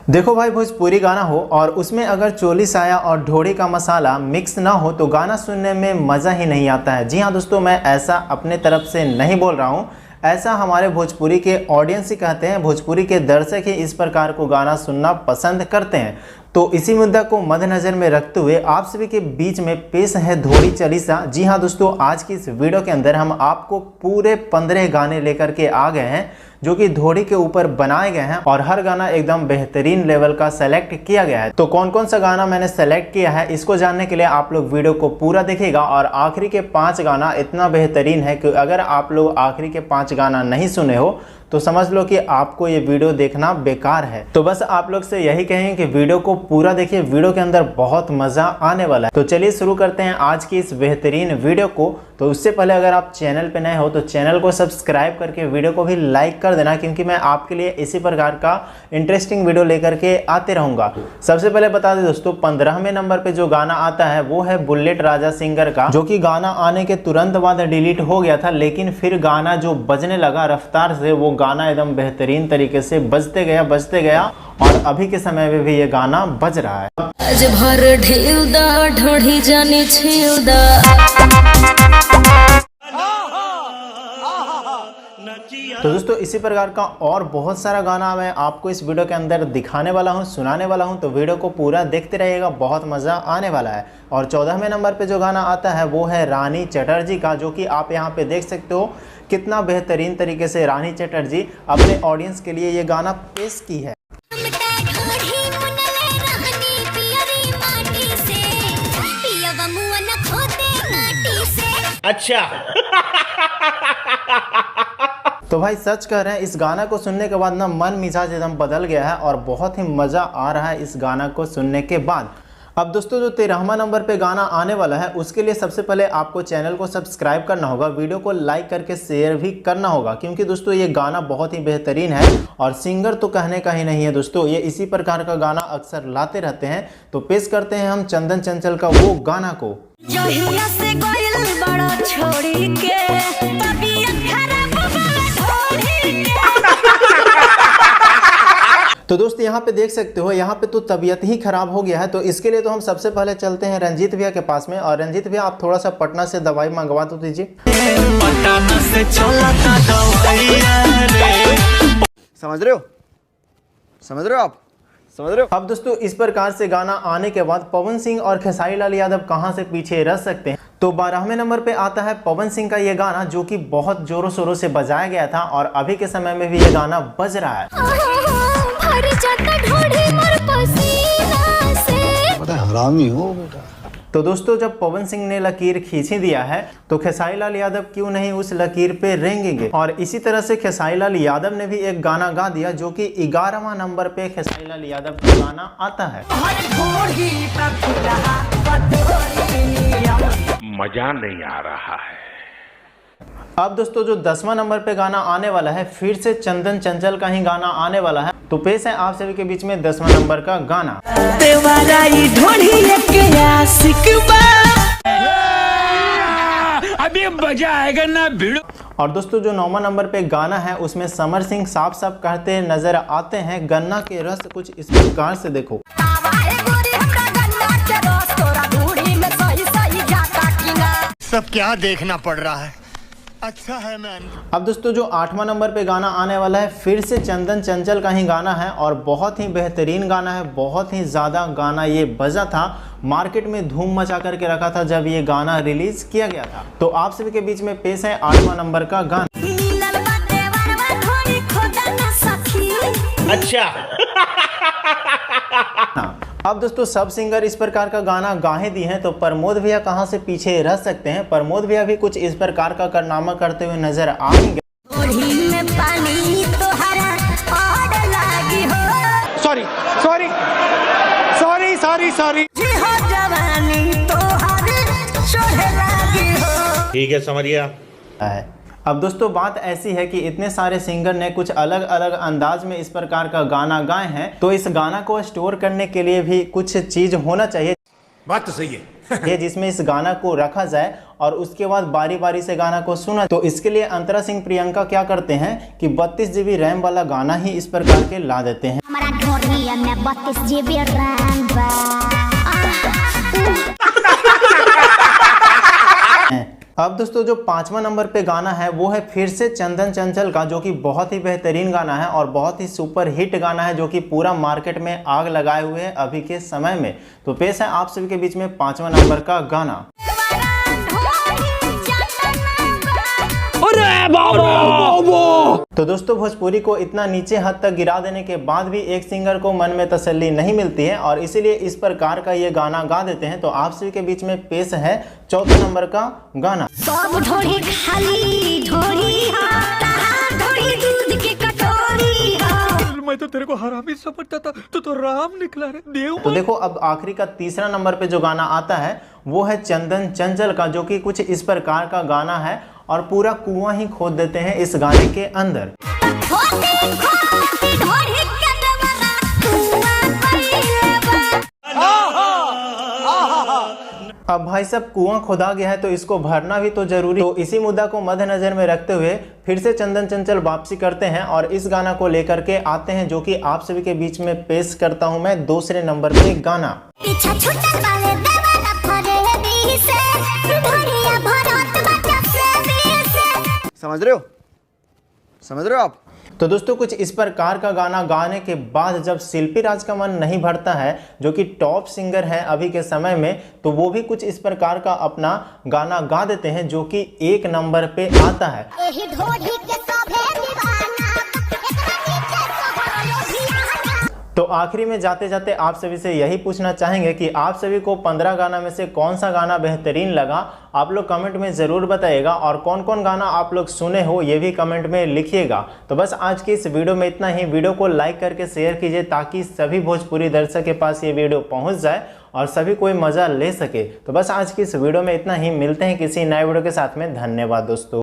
देखो भाई, भोजपुरी गाना हो और उसमें अगर चोली साया और ढोड़ी का मसाला मिक्स ना हो तो गाना सुनने में मज़ा ही नहीं आता है। जी हाँ दोस्तों, मैं ऐसा अपने तरफ से नहीं बोल रहा हूँ, ऐसा हमारे भोजपुरी के ऑडियंस ही कहते हैं। भोजपुरी के दर्शक ही इस प्रकार को गाना सुनना पसंद करते हैं। तो इसी मुद्दा को मद्देनजर में रखते हुए आप सभी के बीच में पेश है ढोड़ी चालीसा। जी हाँ दोस्तों, आज की इस वीडियो के अंदर हम आपको पूरे 15 गाने लेकर के आ गए हैं जो कि ढोड़ी के ऊपर बनाए गए हैं और हर गाना एकदम बेहतरीन लेवल का सेलेक्ट किया गया है। तो कौन कौन सा गाना मैंने सेलेक्ट किया है इसको जानने के लिए आप लोग वीडियो को पूरा देखिएगा। और आखिरी के 5 गाना इतना बेहतरीन है कि अगर आप लोग आखिरी के 5 गाना नहीं सुने हो तो समझ लो कि आपको ये वीडियो देखना बेकार है। तो बस आप लोग से यही कहेंगे कि वीडियो को पूरा देखिए, वीडियो के अंदर बहुत मजा आने वाला है। तो चलिए शुरू करते हैं आज की इस बेहतरीन वीडियो को। तो उससे पहले अगर आप चैनल पे नए हो तो चैनल को सब्सक्राइब करके वीडियो को भी लाइक कर देना, क्योंकि मैं आपके लिए इसी प्रकार का इंटरेस्टिंग वीडियो लेकर के आते रहूंगा। सबसे पहले बता दें दोस्तों, 15वें नंबर पे जो गाना आता है वो है बुलेट राजा सिंगर का, जो कि गाना आने के तुरंत बाद डिलीट हो गया था, लेकिन फिर गाना जो बजने लगा रफ्तार से, वो गाना एकदम बेहतरीन तरीके से बजते गया और अभी के समय में भी ये गाना बज रहा है। आज भर ढेउदा ढोढ़ी जाने छेउदा। तो दोस्तों इसी प्रकार का और बहुत सारा गाना मैं आपको इस वीडियो के अंदर दिखाने वाला हूं, सुनाने वाला हूं। तो वीडियो को पूरा देखते रहिएगा, बहुत मज़ा आने वाला है। और 14वें नंबर पे जो गाना आता है वो है रानी चटर्जी का, जो कि आप यहां पे देख सकते हो कितना बेहतरीन तरीके से रानी चटर्जी अपने ऑडियंस के लिए ये गाना पेश की है। अच्छा तो भाई सच कह रहे हैं, इस गाना को सुनने के बाद ना मन मिजाज एकदम बदल गया है और बहुत ही मज़ा आ रहा है इस गाना को सुनने के बाद। अब दोस्तों जो 13वां नंबर पे गाना आने वाला है उसके लिए सबसे पहले आपको चैनल को सब्सक्राइब करना होगा, वीडियो को लाइक करके शेयर भी करना होगा, क्योंकि दोस्तों ये गाना बहुत ही बेहतरीन है और सिंगर तो कहने का ही नहीं है दोस्तों, ये इसी प्रकार का गाना अक्सर लाते रहते हैं। तो पेश करते हैं हम चंदन चंचल का वो गाना को। तो दोस्त यहाँ पे देख सकते हो, यहाँ पे तो तबीयत ही खराब हो गया है। तो इसके लिए तो हम सबसे पहले चलते हैं रंजीत भैया के पास में। और रंजीत भैया आप थोड़ा सा पटना से दवाई मंगवा तो दीजिए। समझ रहे हो आप समझ रहे हो। अब दोस्तों इस प्रकार से गाना आने के बाद पवन सिंह और खेसारी लाल यादव कहां से पीछे रह सकते हैं। तो 12वें नंबर पे आता है पवन सिंह का ये गाना, जो कि बहुत जोरों शोरों से बजाया गया था और अभी के समय में भी ये गाना बज रहा है। हरामी हो बेटा। तो दोस्तों जब पवन सिंह ने लकीर खींच ही दिया है तो खेसारी लाल यादव क्यों नहीं उस लकीर पे रेंगेंगे। और इसी तरह से खेसारी लाल यादव ने भी एक गाना गा दिया, जो कि 11वां नंबर पे खेसारी लाल यादव का गाना आता है। मजा नहीं आ रहा है। अब दोस्तों जो 10वां नंबर पे गाना आने वाला है, फिर से चंदन चंचल का ही गाना आने वाला है। तो पेश है आप सभी के बीच में 10वां नंबर का गाना। अभी मजा आएगा ना भिड़ो। और दोस्तों जो 9वां नंबर पे गाना है उसमें समर सिंह साफ साफ कहते नजर आते हैं, गन्ना के रस कुछ इस प्रकार से देखो। सब क्या देखना पड़ रहा है, अच्छा है मैन। अब दोस्तों जो 8वां नंबर पे गाना आने वाला है, फिर से चंदन चंचल का ही गाना है और बहुत ही बेहतरीन गाना है। बहुत ही ज़्यादा गाना ये बजा था, मार्केट में धूम मचा करके रखा था जब ये गाना रिलीज किया गया था। तो आप सभी के बीच में पेश है 8वां नंबर का गाना। अच्छा अब दोस्तों सब सिंगर इस प्रकार का गाना गाहे दिए हैं, तो प्रमोद भैया कहां से पीछे रह सकते हैं। प्रमोद भैया भी कुछ इस प्रकार का कारनामा करते हुए नजर आएंगे। सॉरी ठीक है, समझ गया। अब दोस्तों बात ऐसी है कि इतने सारे सिंगर ने कुछ अलग अलग अंदाज में इस प्रकार का गाना गाए हैं, तो इस गाना को स्टोर करने के लिए भी कुछ चीज होना चाहिए। बात तो सही है। ये जिसमें इस गाना को रखा जाए और उसके बाद बारी बारी से गाना को सुना। तो इसके लिए अंतरा सिंह प्रियंका क्या करते हैं कि 32 GB रैम वाला गाना ही इस प्रकार के ला देते हैं। अब दोस्तों जो 5वां नंबर पे गाना है वो है फिर से चंदन चंचल का, जो कि बहुत ही बेहतरीन गाना है और बहुत ही सुपर हिट गाना है, जो कि पूरा मार्केट में आग लगाए हुए है अभी के समय में। तो पेश है आप सभी के बीच में 5वां नंबर का गाना। तो दोस्तों भोजपुरी को इतना नीचे हद तक गिरा देने के बाद भी एक सिंगर को मन में तसल्ली नहीं मिलती है और इसीलिए इस प्रकार का ये गाना गा देते हैं। तो आप सभी के बीच में पेश है 4 नंबर का गाना। मैं तो तेरे को हरामी समझता था, तू तो राम निकला रे देव। तो देखो अब आखिरी का 3रा नंबर पे जो गाना आता है वो है चंदन चंचल का, जो कि कुछ इस प्रकार का गाना है और पूरा कुआं ही खोद देते हैं इस गाने के अंदर। अब भाई साहब कुआं खोदा गया है तो इसको भरना भी तो जरूरी। तो इसी मुद्दा को मद्देनजर में रखते हुए फिर से चंदन चंचल वापसी करते हैं और इस गाना को लेकर के आते हैं, जो कि आप सभी के बीच में पेश करता हूं मैं 2 नंबर पे गाना। समझ रहे हो? समझ रहे हो आप? तो दोस्तों कुछ इस प्रकार का गाना गाने के बाद जब शिल्पी राज का मन नहीं भरता है, जो कि टॉप सिंगर है अभी के समय में, तो वो भी कुछ इस प्रकार का अपना गाना गा देते हैं, जो कि 1 नंबर पे आता है। तो आखिरी में जाते जाते आप सभी से यही पूछना चाहेंगे कि आप सभी को 15 गाना में से कौन सा गाना बेहतरीन लगा, आप लोग कमेंट में ज़रूर बताइएगा और कौन कौन गाना आप लोग सुने हो ये भी कमेंट में लिखिएगा। तो बस आज की इस वीडियो में इतना ही। वीडियो को लाइक करके शेयर कीजिए ताकि सभी भोजपुरी दर्शक के पास ये वीडियो पहुंच जाए और सभी कोई मज़ा ले सके। तो बस आज की इस वीडियो में इतना ही। मिलते हैं किसी नए वीडियो के साथ में। धन्यवाद दोस्तों।